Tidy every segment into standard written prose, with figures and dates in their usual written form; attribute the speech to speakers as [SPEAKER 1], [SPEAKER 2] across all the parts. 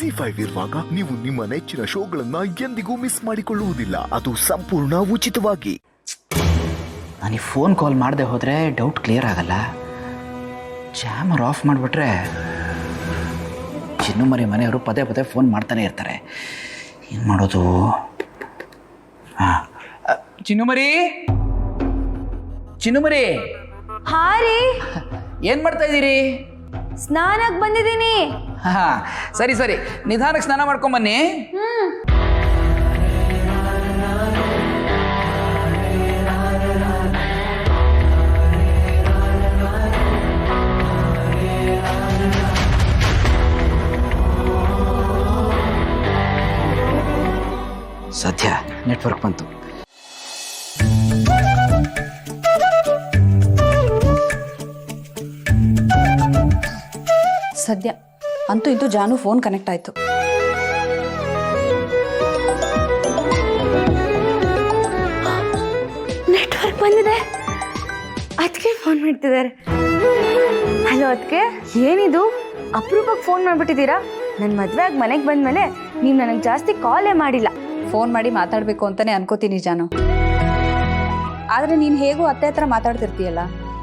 [SPEAKER 1] ಜಿ5 ಇರುವಾಗ ನೀವು ನಿಮ್ಮ ನೆಚ್ಚಿನ ಶೋಗಳನ್ನ ಎಂದಿಗೂ ಮಿಸ್ ಮಾಡಿಕೊಳ್ಳುವುದಿಲ್ಲ. ಅದು ಸಂಪೂರ್ಣ ಉಚಿತವಾಗಿ.
[SPEAKER 2] ನನಗೆ ಫೋನ್ ಕಾಲ್ ಮಾಡದೆ ಹೋದರೆ ಡೌಟ್ ಕ್ಲಿಯರ್ ಆಗಲ್ಲ. ಜಾಮರ್ ಆಫ್ ಮಾಡಿಬಿಟ್ರೆ ಚಿನ್ನು ಮರಿ ಮನೆಯವರು ಪದೇ ಪದೇ ಫೋನ್ ಮಾಡ್ತಾನೆ ಇರ್ತಾರೆ. ಏನು ಮಾಡೋದು? ಹಾಂ, ಚಿನ್ನುಮರಿ, ಚಿನ್ನುಮರಿ,
[SPEAKER 3] ಹಾ ರೀ,
[SPEAKER 2] ಏನು ಮಾಡ್ತಾ ಇದ್ದೀರಿ?
[SPEAKER 3] ಸ್ನಾನಕ್ಕೆ ಬಂದಿದ್ದೀನಿ.
[SPEAKER 2] ಹಾಂ, ಸರಿ ಸರಿ, ನಿಧಾನಕ್ಕೆ ಸ್ನಾನ ಮಾಡ್ಕೊಂಬನ್ನಿ. ಸದ್ಯ ನೆಟ್ವರ್ಕ್ ಬಂತು.
[SPEAKER 4] ಸದ್ಯ ಅಂತೂ ಇದು ಜಾನು ಫೋನ್ ಕನೆಕ್ಟ್ ಆಯ್ತು.
[SPEAKER 3] ನೆಟ್ವರ್ಕ್ ಬಂದಿದೆ. ಅದಕ್ಕೆ ಫೋನ್ ಮಾಡ್ತಿದ್ದಾರೆ. ಹಲೋ, ಅದಕ್ಕೆ ಏನಿದು ಅಪರೂಪಕ್ಕೆ ಫೋನ್ ಮಾಡ್ಬಿಟ್ಟಿದ್ದೀರಾ? ನನ್ನ ಮದುವೆ ಆಗಿ ಮನೆಗೆ ಬಂದಮೇಲೆ ನೀವು ನನಗೆ ಜಾಸ್ತಿ ಕಾಲೇ ಮಾಡಿಲ್ಲ.
[SPEAKER 4] ಫೋನ್ ಮಾಡಿ ಮಾತಾಡಬೇಕು ಅಂತಾನೆ ಅನ್ಕೋತೀನಿ ಜಾನು. ಆದರೆ ನೀನು ಹೇಗೂ ಅತ್ತೆ ಹತ್ರ ಮಾತಾಡ್ತಿರ್ತೀಯಲ್ಲ,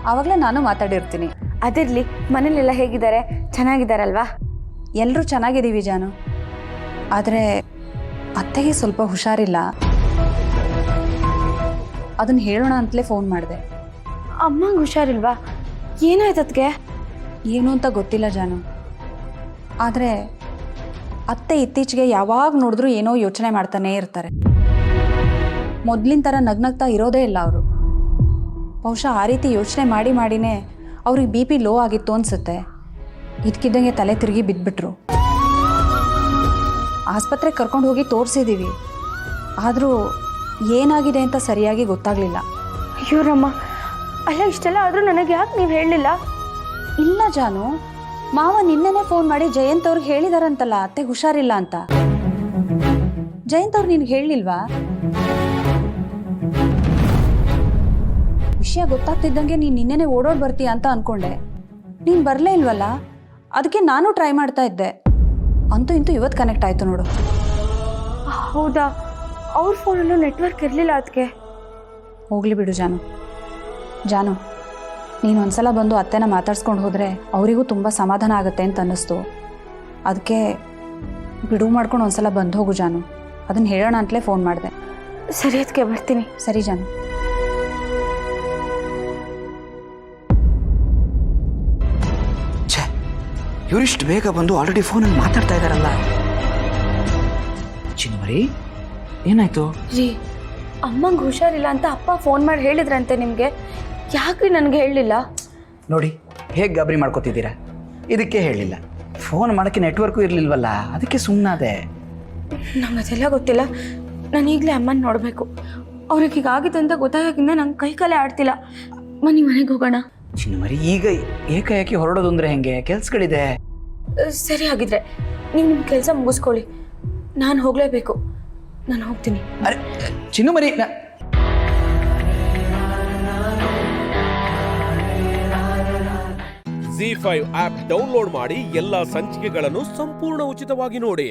[SPEAKER 4] ಆವಾಗಲೇ ನಾನು ಮಾತಾಡಿರ್ತೀನಿ.
[SPEAKER 3] ಅದಿರಲಿ, ಮನೇಲೆಲ್ಲ ಹೇಗಿದ್ದಾರೆ? ಚೆನ್ನಾಗಿದ್ದಾರಲ್ವಾ?
[SPEAKER 4] ಎಲ್ಲರೂ ಚೆನ್ನಾಗಿದ್ದೀವಿ ಜಾನು. ಆದರೆ ಅತ್ತೆಗೆ ಸ್ವಲ್ಪ ಹುಷಾರಿಲ್ಲ. ಅದನ್ನು ಹೇಳೋಣ ಅಂತಲೇ ಫೋನ್ ಮಾಡಿದೆ.
[SPEAKER 3] ಅಮ್ಮಂಗೆ ಹುಷಾರಿಲ್ವಾ? ಏನಾಯ್ತು ಅದಕ್ಕೆ?
[SPEAKER 4] ಏನು ಅಂತ ಗೊತ್ತಿಲ್ಲ ಜಾನು. ಆದರೆ ಅತ್ತೆ ಇತ್ತೀಚೆಗೆ ಯಾವಾಗ ನೋಡಿದ್ರೂ ಏನೋ ಯೋಚನೆ ಮಾಡ್ತಾನೇ ಇರ್ತಾರೆ. ಮೊದಲಿನ ಥರ ನಗ್ನಗ್ತಾ ಇರೋದೇ ಇಲ್ಲ ಅವರು. ಬಹುಶಃ ಆ ರೀತಿ ಯೋಚನೆ ಮಾಡಿ ಮಾಡಿನೇ ಅವ್ರಿಗೆ ಬಿ ಪಿ ಲೋ ಆಗಿತ್ತು ಅನಿಸುತ್ತೆ. ಇದಕ್ಕಿದ್ದಂಗೆ ತಲೆ ತಿರುಗಿ ಬಿದ್ದುಬಿಟ್ರು. ಆಸ್ಪತ್ರೆಗೆ ಕರ್ಕೊಂಡು ಹೋಗಿ ತೋರಿಸಿದ್ದೀವಿ. ಆದರೂ ಏನಾಗಿದೆ ಅಂತ ಸರಿಯಾಗಿ ಗೊತ್ತಾಗಲಿಲ್ಲ.
[SPEAKER 3] ಅಯ್ಯೋರಮ್ಮ, ಅಲ್ಲ ಇಷ್ಟೆಲ್ಲ ಆದರೂ ನನಗೆ ಯಾಕೆ ನೀವು ಹೇಳಲಿಲ್ಲ?
[SPEAKER 4] ಇಲ್ಲ ಜಾನು, ಮಾವ ನಿನ್ನೆನೇ ಫೋನ್ ಮಾಡಿ ಜಯಂತ್ ಅವ್ರಿಗೆ ಹೇಳಿದಾರಂತಲ್ಲ ಅತ್ತೆ ಹುಷಾರಿಲ್ಲ ಅಂತ. ಜಯಂತ್ ಅವ್ರು ನಿನ್ಗೆ ಹೇಳಲಿಲ್ವಾ? ವಿಷಯ ಗೊತ್ತಾಗ್ತಿದ್ದಂಗೆ ನೀನು ನಿನ್ನೆನೆ ಓಡೋಡ್ ಬರ್ತೀಯ ಅಂತ ಅನ್ಕೊಂಡೆ. ನೀನು ಬರಲೇ ಇಲ್ವಲ್ಲ, ಅದಕ್ಕೆ ನಾನು ಟ್ರೈ ಮಾಡ್ತಾ ಇದ್ದೆ. ಅಂತೂ ಇಂತೂ ಇವತ್ತು ಕನೆಕ್ಟ್ ಆಯಿತು ನೋಡು.
[SPEAKER 3] ಹೌದಾ? ಅವ್ರ ಫೋನಲ್ಲೂ ನೆಟ್ವರ್ಕ್ ಇರಲಿಲ್ಲ ಅದಕ್ಕೆ.
[SPEAKER 4] ಹೋಗ್ಲಿ ಬಿಡು ಜಾನು. ಜಾನು, ನೀನು ಒಂದ್ಸಲ ಬಂದು ಅತ್ತೆನ ಮಾತಾಡ್ಸ್ಕೊಂಡು ಹೋದರೆ ಅವರಿಗೂ ತುಂಬ ಸಮಾಧಾನ ಆಗುತ್ತೆ ಅಂತ ಅನ್ನಿಸ್ತು. ಅದಕ್ಕೆ ಬಿಡುವು ಮಾಡ್ಕೊಂಡು ಒಂದ್ಸಲ ಬಂದು ಹೋಗು ಜಾನು. ಅದನ್ನು ಹೇಳೋಣ ಅಂತಲೇ ಫೋನ್ ಮಾಡಿದೆ.
[SPEAKER 3] ಸರಿ, ಅದಕ್ಕೆ ಬರ್ತೀನಿ.
[SPEAKER 4] ಸರಿ ಜಾನು.
[SPEAKER 2] ಛೇ, ಇವರಿಷ್ಟು ಬೇಗ ಬಂದು ಆಲ್ರೆಡಿ ಫೋನಲ್ಲಿ ಮಾತಾಡ್ತಾ ಇದ್ದಾರಲ್ಲ. ಚಿನ್ನುಮರಿ, ಏನಾಯ್ತು?
[SPEAKER 3] ರೀ, ಅಮ್ಮಂಗೆ ಹುಷಾರಿಲ್ಲ ಅಂತ ಅಪ್ಪ ಫೋನ್ ಮಾಡಿ ಹೇಳಿದ್ರಂತೆ ನಿಮಗೆ. ಯಾಕ್ರಿ ನನಗೆ ಹೇಳಲಿಲ್ಲ?
[SPEAKER 2] ನೋಡಿ ಹೇಗೆ ಗಾಬರಿ ಮಾಡ್ಕೋತಿದ್ದೀರಾ. ಇದಕ್ಕೆ ಹೇಳಿಲ್ಲ. ಫೋನ್ ಮಾಡೋಕ್ಕೆ ನೆಟ್ವರ್ಕು ಇರಲಿಲ್ವಲ್ಲ, ಅದಕ್ಕೆ ಸುಮ್ಮನಾದೆ.
[SPEAKER 3] ನಂಗೆ ಅದೆಲ್ಲ ಗೊತ್ತಿಲ್ಲ. ನಾನು ಈಗಲೇ ಅಮ್ಮನ ನೋಡಬೇಕು. ಅವ್ರಿಗೆ ಹೀಗಾಗಿದೆ ಅಂತ ಗೊತ್ತಾಗಿಂದ ನಂಗೆ ಕೈ ಕಾಲೇ ಆಡ್ತಿಲ್ಲ. ಬನ್ನಿ ಮನೆಗೆ ಹೋಗೋಣ.
[SPEAKER 2] ಚಿನ್ನುಮರಿ, ಈಗ ಏಕಾಏಕಿ ಹೊರಡೋದು ಅಂದರೆ ಹೆಂಗೆ? ಕೆಲ್ಸಗಳಿದೆ.
[SPEAKER 3] ಸರಿ, ಆಗಿದ್ರೆ ನೀವು ನಿಮ್ಮ ಕೆಲಸ ಮುಗಿಸ್ಕೊಳ್ಳಿ. ನಾನು ಹೋಗಲೇಬೇಕು. ನಾನು ಹೋಗ್ತೀನಿ.
[SPEAKER 2] ಅರೆ ಚಿನ್ನುಮರಿ,
[SPEAKER 5] ಜಿ5 ಆಪ್ ಡೌನ್ಲೋಡ್ ಮಾಡಿ ಎಲ್ಲಾ ಸಂಚಿಕೆಗಳನ್ನು ಸಂಪೂರ್ಣ ಉಚಿತವಾಗಿ ನೋಡಿ.